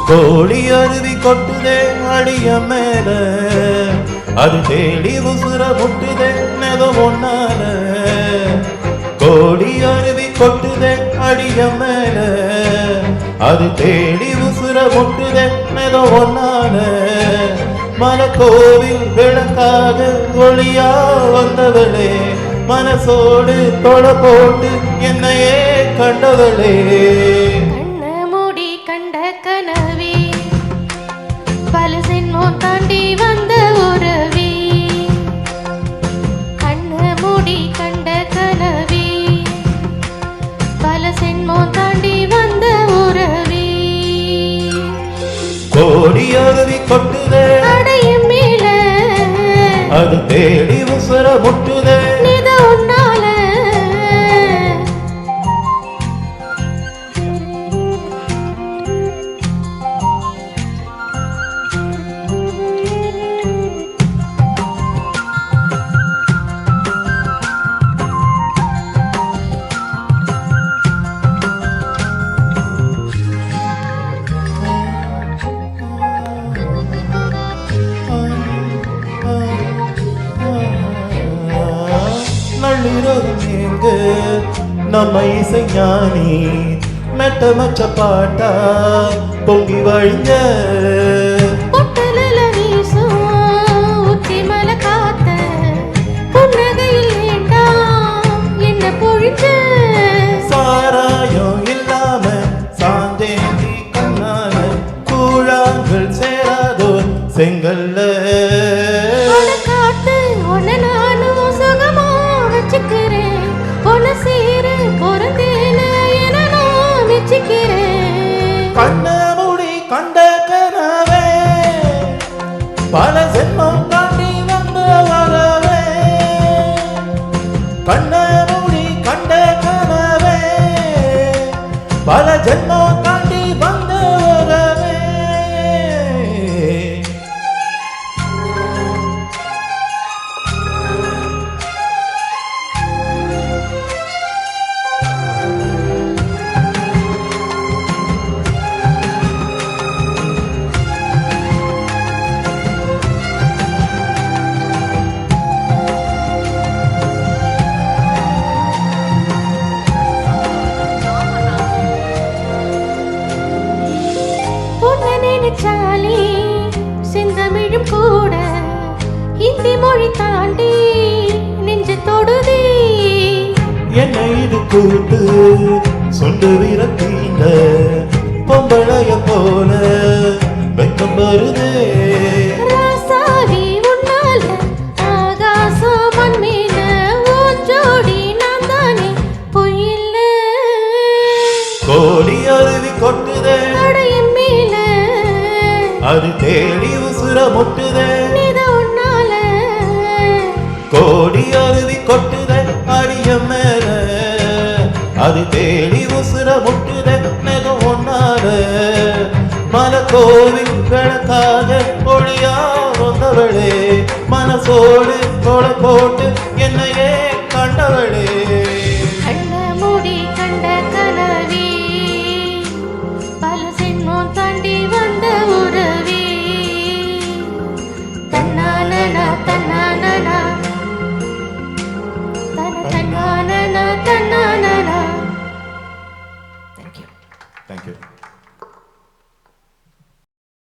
கோழி அருவி கொட்டுதே அடிய மேல, அது தேடி உசுர முட்டுதே நெத ஒன்னால. கோழி அருவி கொட்டுதே அடிய மேல, அது தேடி உசுர முட்டுதே நெத ஒன்னால. மனக்கோவில் விளக்காக ஒளியா வந்தவளே, மனசோடு தொட போட்டு என்னையே கண்டவளே. கனவே பல சென்மம் தாண்டி வந்த உறவே, கண்ண மூடி கண்ட கனவே பல சென்மம் தாண்டி வந்த உறவே. கோடி அருவி கொட்டுதே அடையும் மேல, அது தேடி உசுர முட்டுதே நித உன்னால. நள்ளிரவு நம்ம இசை ஞானி மெட்ட மச்ச பாட்டா பொங்கி வழிஞ்ச பொட்டல வீசும் உச்சி மலை காத்த புன்னகையில் வேண்டாம் என்ன பொழிஞ்ச. சாராயம் இல்லாம சாந்தேந்தி கண்ணால கூழாங்கள் சேராதோ செங்கல்ல காத்து உன்னை நானும் சுகமா வச்சுக்கிறேன், உன்னை சேர பொறந்தேன்னு என நான் வச்சுக்கிறேன். கண்ண மூடி கண்ட கனவே பல ஜென்மம் தாண்டி வந்த வரவே. கண்ண மூடி கண்ட கனவே பல ஜென்மம் தாண்டி வந்த வரவே. நினைச்சாலே செந்தமிழும் கூட ஹிந்தி மொழி தாண்டி நெஞ்சு தொடுதே. என்னை இது கூட்டு சொண்டு விரத்தீங்க பொம்பளைய போல வெக்கம் வருதே. ராசாவி உன்னால ஆகாசம் மண் மேல உன் ஜோடி நான் தானே பொய்யில்ல. கோடி அருவி கொட்டுதே அடையும் மேல, அது தேடி உசுர முட்டுதே நித உன்னால. கோடி அருவி கொட்டுதே அடிய மேல, அது தேடி உசுர முட்டுதே நெக ஒன்னால. மனக்கோவில் விளக்காக ஒளியா வந்தவளே, மனசோடு தொட போட்டு என்னையே கண்டவளே. கண்ண மூடி கண்ட கனவே பல சென்மம் தாண்டி வந்த உறவே. தன்னானனா தன்னானனா தன்னானனா தன்னானனா. Thank you. Thank you.